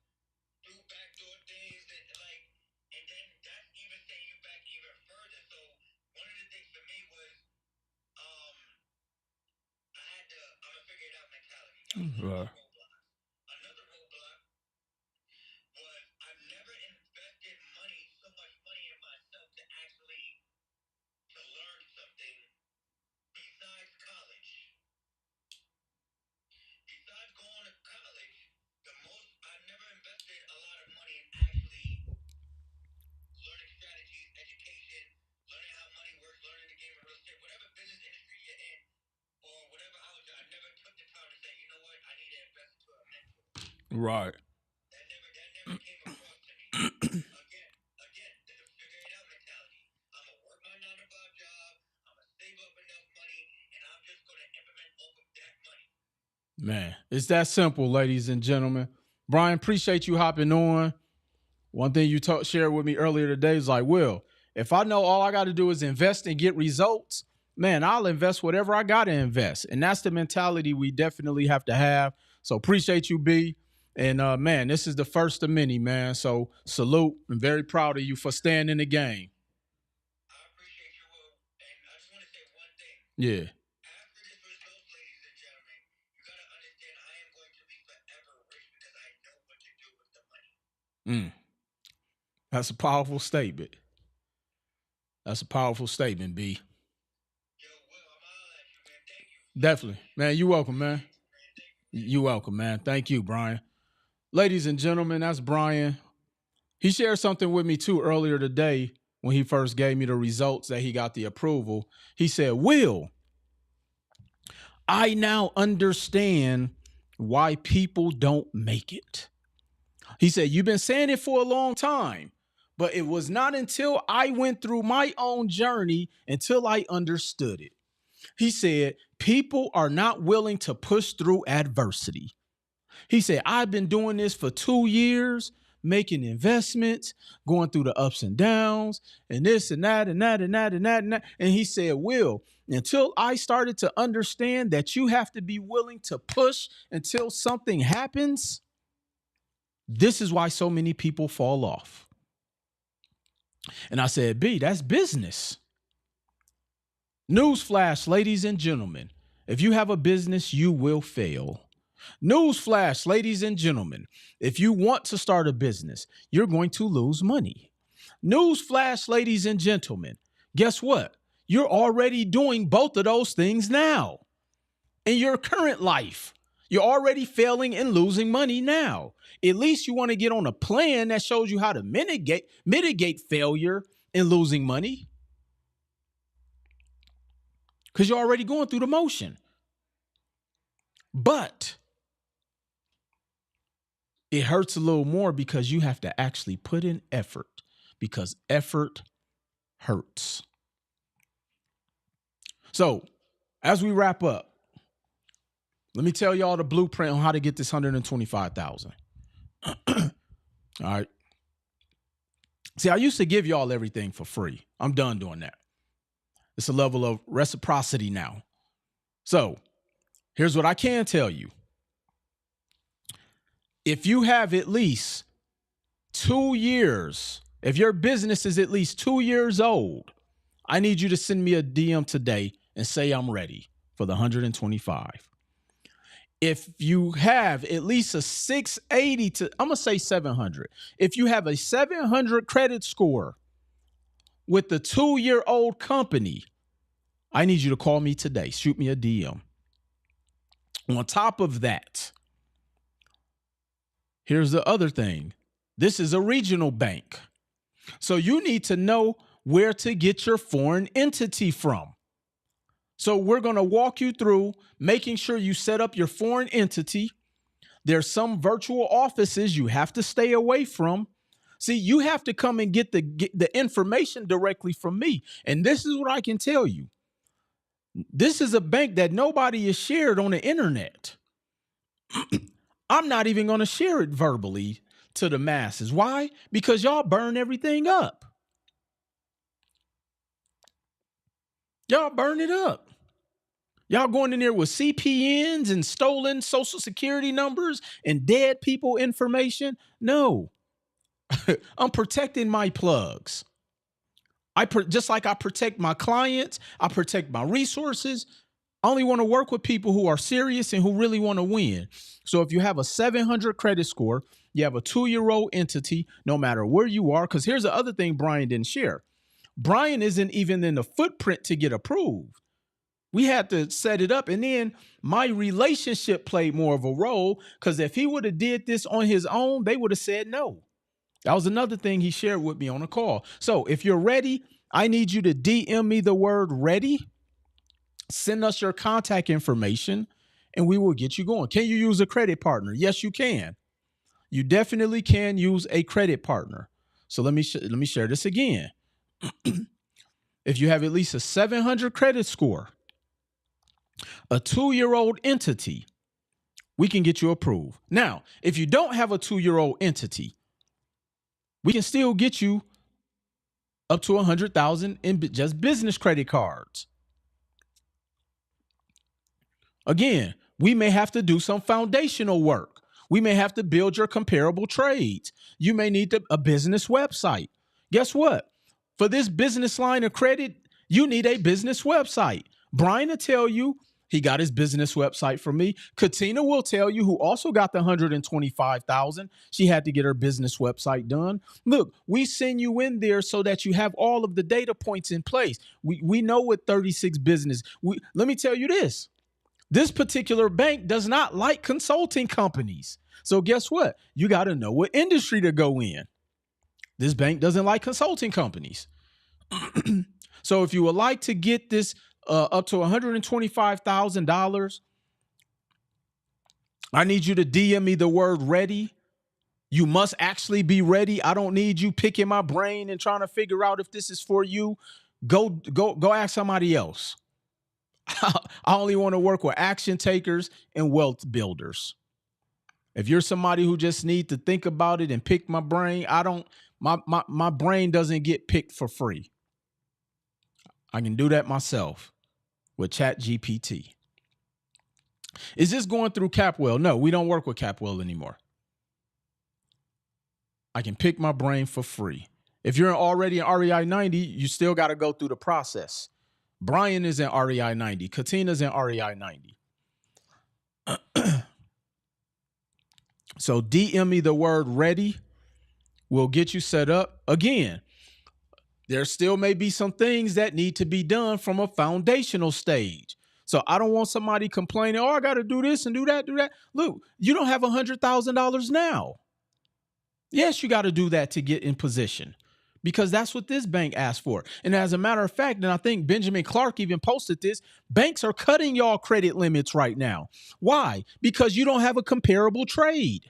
do backdoor things and then that's even setting you back even further. So one of the things for me was, I had the I'm gonna figure it out mentality. Right. Another roadblock was, I've never invested so much money in myself to learn something besides college. Besides going to college, I've never invested a lot of money in actually learning strategies, education, learning how money works, learning the game of real estate, whatever business industry you're in, or whatever I never took the time to say, you know what, I need to invest into a mentor. Right. That never came across to me. Again, the figure it out mentality. I'm gonna work my 9 to 5 job. I'm gonna save up enough money, and I'm just gonna implement off of that money. Man, it's that simple, ladies and gentlemen. Brian, appreciate you hopping on. One thing you shared with me earlier today is like, Will, if I know all I got to do is invest and get results, man, I'll invest whatever I got to invest. And that's the mentality we definitely have to have. So appreciate you, B. And man, this is the first of many, man. So salute. I'm very proud of you for staying in the game. I appreciate you, Will. And I just want to say one thing. Yeah. After this result, ladies and gentlemen, you got to understand, I am going to be forever rich because I know what to do with the money. That's a powerful statement. That's a powerful statement, B. Yo, Will, I'm all at you, man. Thank you. Definitely. Man, you're welcome, man. You're welcome, man. Thank you, Brian. Ladies and gentlemen, that's Brian. He shared something with me too earlier today when he first gave me the results that he got the approval. He said, Will, I now understand why people don't make it. He said, you've been saying it for a long time, but it was not until I went through my own journey until I understood it. He said, people are not willing to push through adversity. He said, I've been doing this for 2 years, making investments, going through the ups and downs, and this and that and that and that and that and that. And he said, Will, until I started to understand that you have to be willing to push until something happens, this is why so many people fall off. And I said, B, that's business. Newsflash, ladies and gentlemen, if you have a business, you will fail. Newsflash, ladies and gentlemen, if you want to start a business, you're going to lose money. Newsflash, ladies and gentlemen, guess what? You're already doing both of those things now in your current life. You're already failing and losing money now. At least you want to get on a plan that shows you how to mitigate failure and losing money, because you're already going through the motion. But it hurts a little more because you have to actually put in effort, because effort hurts. So as we wrap up, let me tell y'all the blueprint on how to get this 125,000. All right. See, I used to give y'all everything for free. I'm done doing that. It's a level of reciprocity now. So here's what I can tell you. If you have at least 2 years, if your business is at least 2 years old, I need you to send me a DM today and say I'm ready for the 125. If you have at least a 680 to, I'm going to say 700. If you have a 700 credit score with the 2-year-old company, I need you to call me today. Shoot me a DM. On top of that, here's the other thing. This is a regional bank. So you need to know where to get your foreign entity from. So we're going to walk you through making sure you set up your foreign entity. There's some virtual offices you have to stay away from. See, you have to come and get the information directly from me. And this is what I can tell you. This is a bank that nobody is shared on the internet. I'm not even going to share it verbally to the masses. Why? Because y'all burn everything up. Y'all burn it up. Y'all going in there with CPNs and stolen social security numbers and dead people information? No. I'm protecting my plugs. Just like I protect my clients, I protect my resources. I only want to work with people who are serious and who really want to win. So if you have a 700 credit score, you have a 2-year-old entity, no matter where you are, because here's the other thing Brian didn't share. Brian isn't even in the footprint to get approved. We had to set it up. And then my relationship played more of a role, because if he would have did this on his own, they would have said no. That was another thing he shared with me on a call. So if you're ready, I need you to DM me the word ready. Send us your contact information and we will get you going. Can you use a credit partner? Yes, you can. You definitely can use a credit partner. So let me share this again. If you have at least a 700 credit score, a 2-year-old entity, we can get you approved. Now, if you don't have a 2-year-old entity, we can still get you up to 100,000 in just business credit cards. Again, we may have to do some foundational work. We may have to build your comparable trades. You may need a business website. Guess what? For this business line of credit, you need a business website. Brian will tell you he got his business website from me. Katina will tell you, who also got the 125,000. She had to get her business website done. Look, we send you in there so that you have all of the data points in place. We know what 36 business. Let me tell you this. This particular bank does not like consulting companies. So guess what? You got to know what industry to go in. This bank doesn't like consulting companies. So if you would like to get this up to $125,000, I need you to DM me the word ready. You must actually be ready. I don't need you picking my brain and trying to figure out if this is for you. Go ask somebody else. I only want to work with action takers and wealth builders. If you're somebody who just need to think about it and pick my brain, my brain doesn't get picked for free. I can do that myself with ChatGPT. Is this going through Capwell? No, we don't work with Capwell anymore. I can pick my brain for free. If you're already in REI 90, you still got to go through the process. Brian is in REI 90. Katina's in REI 90. So DM me the word ready. We'll get you set up. Again, there still may be some things that need to be done from a foundational stage. So I don't want somebody complaining, oh, I got to do this and do that. Look, you don't have $100,000 now. Yes, you got to do that to get in position because that's what this bank asked for. And as a matter of fact, and I think Benjamin Clark even posted this, banks are cutting y'all credit limits right now. Why? Because you don't have a comparable trade.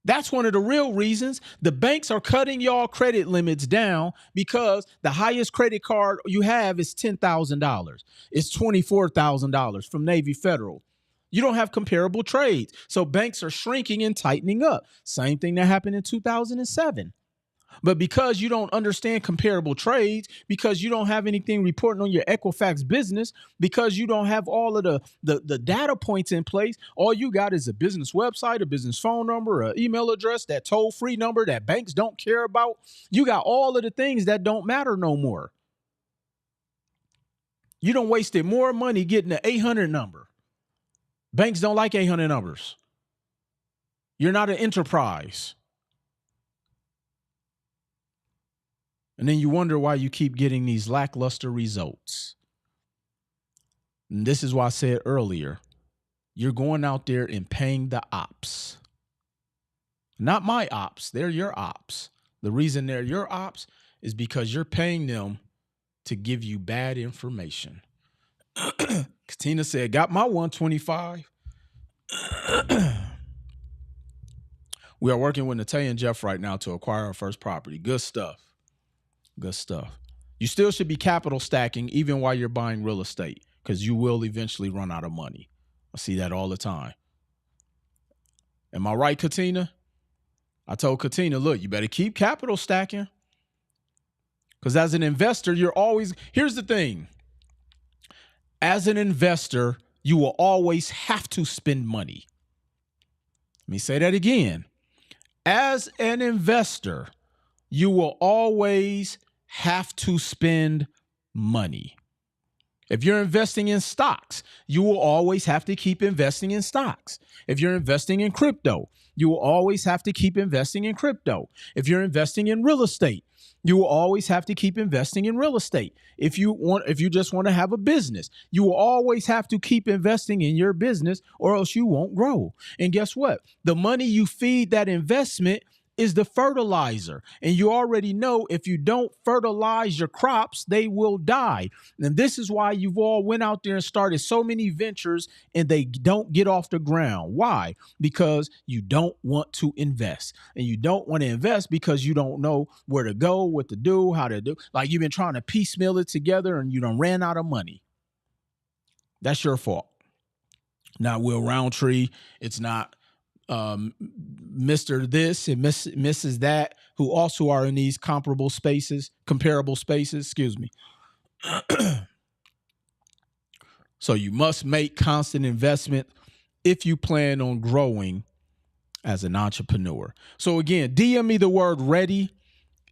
That's one of the real reasons the banks are cutting y'all credit limits down, because the highest credit card you have is $10,000. It's $24,000 from Navy Federal. You don't have comparable trades. So banks are shrinking and tightening up. Same thing that happened in 2007. But because you don't understand comparable trades, because you don't have anything reporting on your Equifax business, because you don't have all of the data points in place, all you got is a business website, a business phone number, an email address, that toll-free number that banks don't care about. You got all of the things that don't matter no more. You done wasted more money getting an 800 number. Banks don't like 800 numbers. You're not an enterprise. And then you wonder why you keep getting these lackluster results. And this is why I said earlier, you're going out there and paying the ops. Not my ops, they're your ops. The reason they're your ops is because you're paying them to give you bad information. Katina said, got my 125. We are working with Natalia and Jeff right now to acquire our first property. Good stuff. Good stuff. You still should be capital stacking even while you're buying real estate, because you will eventually run out of money. I see that all the time. Am I right, Katina? I told Katina, look, you better keep capital stacking, because as an investor, here's the thing. As an investor, you will always have to spend money. Let me say that again. As an investor, you will always have to spend money. If you're investing in stocks, you will always have to keep investing in stocks. If you're investing in crypto, you will always have to keep investing in crypto. If you're investing in real estate, you will always have to keep investing in real estate. If you just want to have a business, you will always have to keep investing in your business, or else you won't grow. And guess what? The money you feed that investment is the fertilizer. And you already know if you don't fertilize your crops, they will die. And this is why you've all went out there and started so many ventures and they don't get off the ground. Why? Because you don't want to invest. And you don't want to invest because you don't know where to go, what to do, how to do. Like, you've been trying to piecemeal it together and you done ran out of money. That's your fault. Not Will Roundtree. It's not Mr. This and Mrs. That, who also are in these comparable spaces, excuse me. So you must make constant investment if you plan on growing as an entrepreneur. So again, DM me the word ready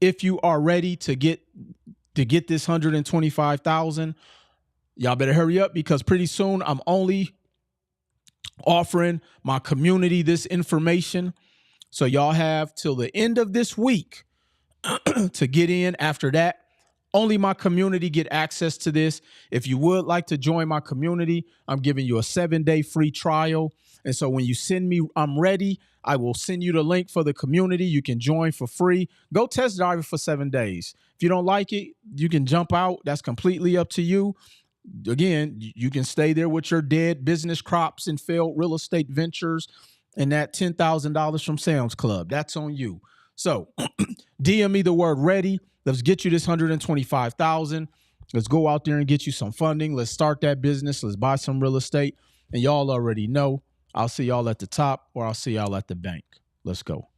if you are ready to get this 125,000. Y'all better hurry up, because pretty soon I'm only offering my community this information. So y'all have till the end of this week to get in. After that, only my community get access to this. If you would like to join my community, I'm giving you a 7-day free trial. And so when you send me, I'm ready, I will send you the link for the community. You can join for free. Go test drive it for 7 days. If you don't like it, you can jump out. That's completely up to you. Again, you can stay there with your dead business crops and failed real estate ventures and that $10,000 from Sam's Club. That's on you. So DM me the word ready. Let's get you this 125,000. Let's go out there and get you some funding. Let's start that business. Let's buy some real estate. And y'all already know I'll see y'all at the top, or I'll see y'all at the bank. Let's go.